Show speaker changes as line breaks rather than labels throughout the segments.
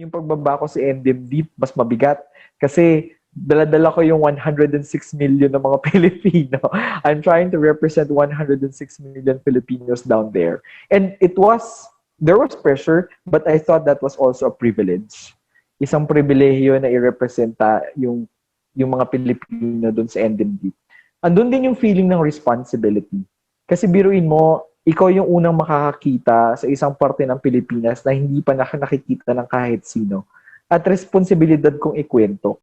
Yung pagbaba ko sa Emden deep, mas mabigat. Kasi dala-dala ko yung 106 million ng mga Pilipino. I'm trying to represent 106 million Filipinos down there. And there was pressure, but I thought that was also a privilege. Isang pribilehiyo na i-representa yung mga Pilipino doon sa Emden deep. Andun din yung feeling ng responsibility. Kasi biruin mo, ikaw yung unang makakakita sa isang parte ng Pilipinas na hindi pa nakikita ng kahit sino. At responsibilidad kong ikwento.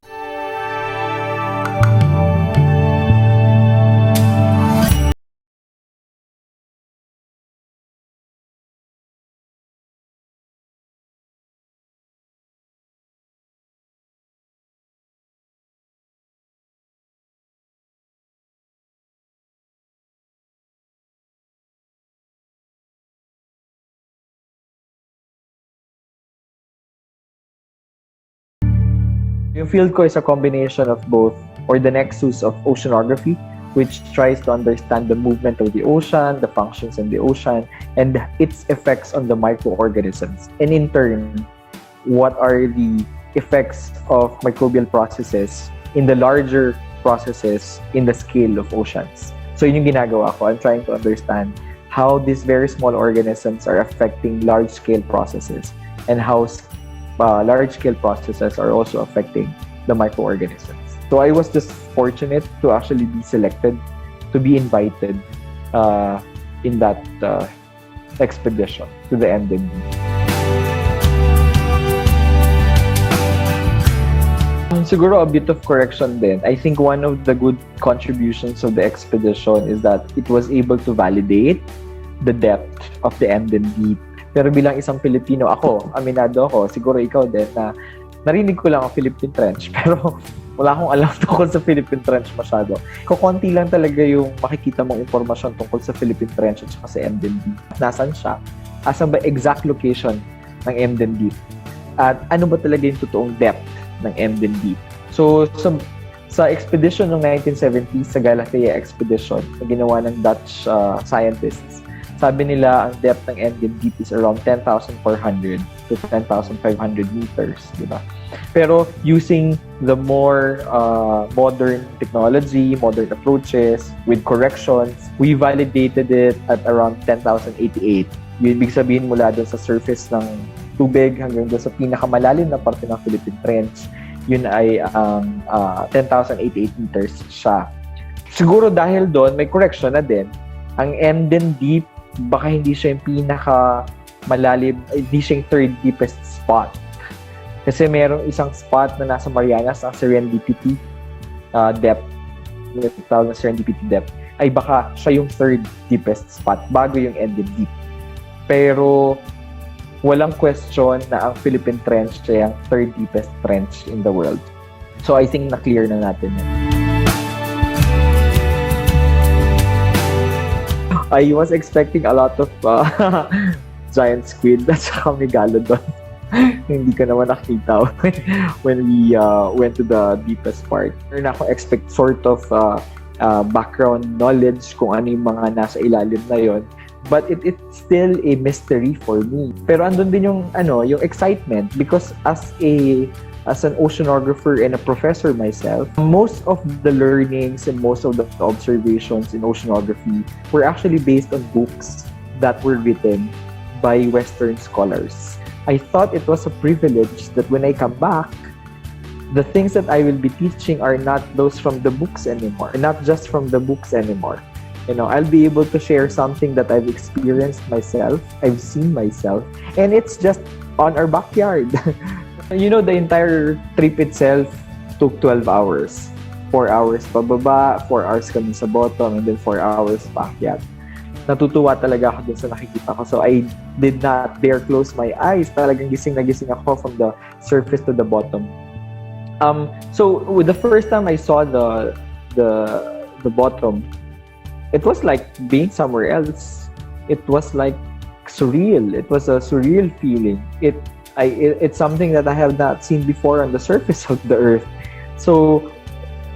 Yung field ko is a combination of both, or the nexus of oceanography, which tries to understand the movement of the ocean, the functions in the ocean, and its effects on the microorganisms. And in turn, what are the effects of microbial processes in the larger processes in the scale of oceans. So yun yung ginagawa ko. I'm trying to understand how these very small organisms are affecting large-scale processes and how large-scale processes are also affecting the microorganisms. So I was just fortunate to actually be selected, to be invited in that expedition to the Emden. Siguro a bit of correction din. I think one of the good contributions of the expedition is that it was able to validate the depth of the Emden deep. Pero bilang isang Pilipino, aminado ako, siguro ikaw din, na narinig ko lang ang Philippine Trench, pero wala akong alam tungkol sa Philippine Trench masyado. Kukunti lang talaga yung makikita mong impormasyon tungkol sa Philippine Trench at saka sa Emden deep. Nasaan siya? Asan ba exact location ng Emden deep? At ano ba talaga yung totoong depth ng Emden deep? So, sa expedition ng 1970s, sa Galatea expedition, na ginawa ng Dutch scientists, sabi nila ang depth ng Emden deep is around 10,400 to 10,500 meters, di ba? Pero using the more modern technology, modern approaches, with corrections, we validated it at around 10,088. Yung ibig sabihin mula doon sa surface ng tubig hanggang doon sa pinakamalalim na parte ng Philippine Trench, yun ay 10,088 meters siya. Siguro dahil doon, may correction na din. Ang Emden deep, baka hindi siya yung pinakamalalim, hindi siya yung third deepest spot. Kasi merong isang spot na nasa Marianas, ang Serendipity depth, tawag na Serendipity depth, ay baka siya yung third deepest spot bago yung Emden deep. Pero walang question na ang Philippine Trench siya yung third deepest trench in the world. So I think na-clear na natin yun. I was expecting a lot of giant squid at saka megalodon. Hindi ko naman nakita when we went to the deepest part. Meron ako expect sort of background knowledge kung ano yung mga nasa ilalim na yon. But it's still a mystery for me. Pero andun din yung excitement, because as an oceanographer and a professor myself, most of the learnings and most of the observations in oceanography were actually based on books that were written by Western scholars. I thought it was a privilege that when I come back, the things that I will be teaching are not those from the books anymore, not just from the books anymore. I'll be able to share something that I've experienced myself, I've seen myself, and it's just on our backyard. The entire trip itself took 12 hours. 4 hours pababa, 4 hours kami sa bottom, and then 4 hours paakyat. Natutuwa talaga ako dun sa nakikita ko. So I did not dare close my eyes. Talagang gising na gising ako from the surface to the bottom. So with the first time I saw the bottom, it was like being somewhere else. It was like surreal. It was a surreal feeling. It's something that I have not seen before on the surface of the earth. So,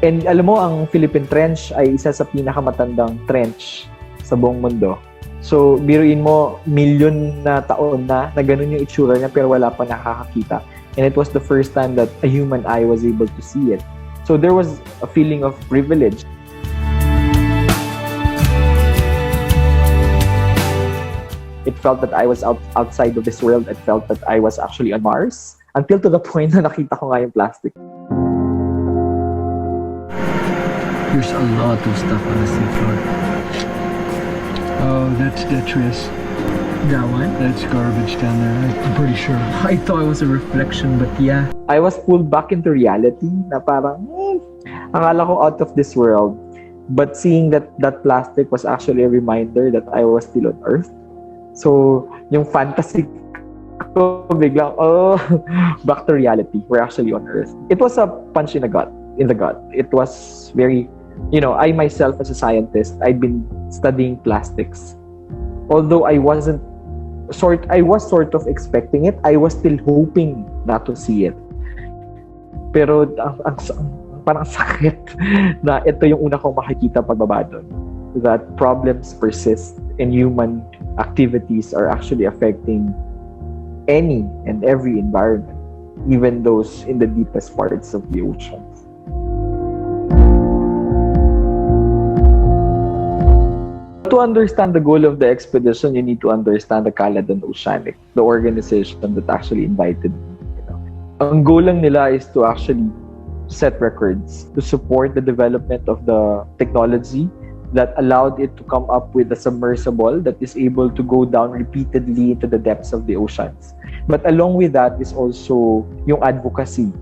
and alam mo, ang Philippine Trench ay isa sa pinakamatandang trench sa buong mundo. So, biruin mo, milyon na taon na ganun yung itsura niya pero wala pa nakakakita. And it was the first time that a human eye was able to see it. So there was a feeling of privilege. It felt that I was outside of this world. It felt that I was actually on Mars. Until to the point na nakita ko nga yung plastic.
There's a lot of stuff on the seafloor. Oh, that's detritus.
That one?
That's garbage down there, I'm pretty sure.
I thought it was a reflection, but yeah.
I was pulled back into reality na parang, akala ko out of this world. But seeing that plastic was actually a reminder that I was still on Earth. So, yung fantasy ko biglang, back to reality. We're actually on Earth. It was a punch in the gut. It was very, I myself as a scientist, I've been studying plastics. Although I was sort of expecting it, I was still hoping not to see it. Pero parang sakit na ito yung una kong makikita pagbaba doon. That problems persist and human activities are actually affecting any and every environment, even those in the deepest parts of the oceans. To understand the goal of the expedition, you need to understand the Caledon Oceanic, the organization that actually invited me. Ang goal lang nila is to actually set records, to support the development of the technology that allowed it to come up with a submersible that is able to go down repeatedly into the depths of the oceans. But along with that is also yung advocacy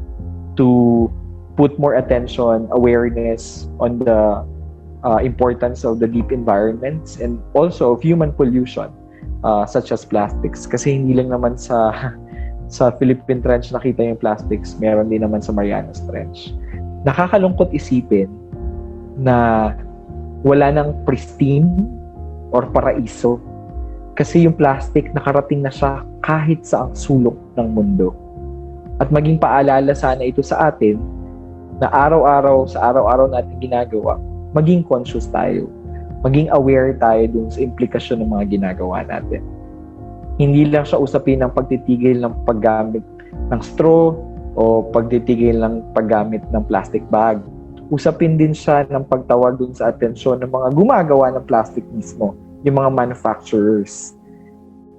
to put more attention, awareness on the importance of the deep environments and also of human pollution, such as plastics. Kasi hindi lang naman sa Philippine Trench nakita yung plastics, meron din naman sa Marianas Trench. Nakakalungkot isipin na wala nang pristine or paraiso kasi yung plastic nakarating na siya kahit sa ang sulok ng mundo. At maging paalala sana ito sa atin na araw-araw sa araw-araw natin ginagawa, maging conscious tayo, maging aware tayo dun sa implikasyon ng mga ginagawa natin. Hindi lang siya usapin ng pagtitigil ng paggamit ng straw o pagtitigil ng paggamit ng plastic bag. Usapin din siya ng pagtawag dun sa atensyon ng mga gumagawa ng plastic mismo, yung mga manufacturers.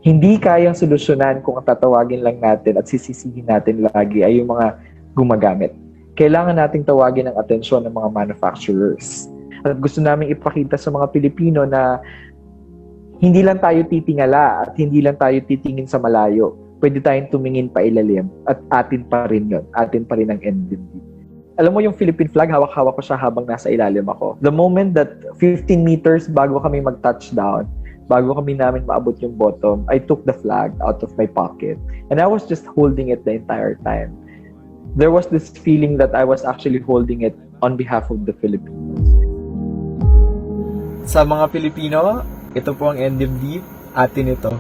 Hindi kayang solusyonan kung tatawagin lang natin at sisisihin natin lagi ay yung mga gumagamit. Kailangan nating tawagin ang atensyon ng mga manufacturers. At gusto namin ipakita sa mga Pilipino na hindi lang tayo titingala at hindi lang tayo titingin sa malayo. Pwede tayong tumingin pa ilalim at atin pa rin yun. Atin pa rin ang Emden. Alam mo yung Philippine flag, hawak-hawak ko siya habang nasa ilalim ako. The moment that 15 meters bago kami mag-touchdown, bago kami namin maabot yung bottom, I took the flag out of my pocket. And I was just holding it the entire time. There was this feeling that I was actually holding it on behalf of the Filipinos.
Sa mga Pilipino, ito po ang NDMD, atin ito.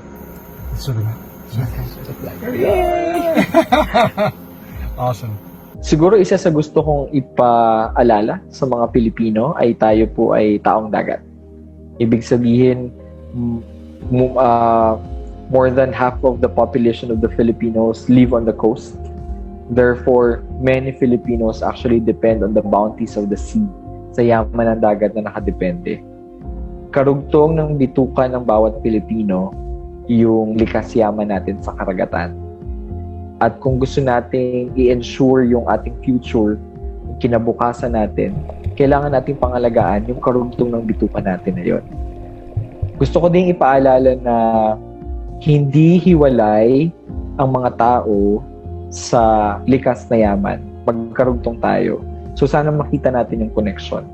Awesome.
Siguro isa sa gusto kong ipaalala sa mga Pilipino ay tayo po ay taong dagat. Ibig sabihin, more than half of the population of the Filipinos live on the coast. Therefore, many Filipinos actually depend on the bounties of the sea, sa yaman ng dagat na nakadepende. Karugtong ng bituka ng bawat Pilipino yung likas yaman natin sa karagatan. At kung gusto nating i-ensure yung ating future, yung kinabukasan natin, kailangan nating pangalagaan yung karugtong ng bituka natin na yun. Gusto ko ding ipaalala na hindi hiwalay ang mga tao sa likas na yaman. Magkarugtong tayo. So sana makita natin yung connection.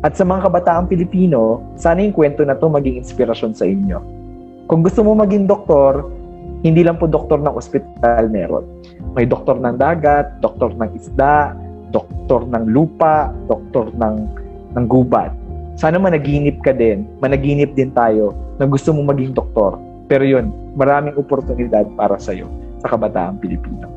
At sa mga kabataang Pilipino, sana yung kwento na to maging inspirasyon sa inyo. Kung gusto mo maging doktor, hindi lang po doktor ng ospital meron. May doktor ng dagat, doktor ng isda, doktor ng lupa, doktor ng gubat. Sana managinip ka din, managinip din tayo na gusto mo maging doktor. Pero yun, maraming oportunidad para sa'yo sa kabataang Pilipino.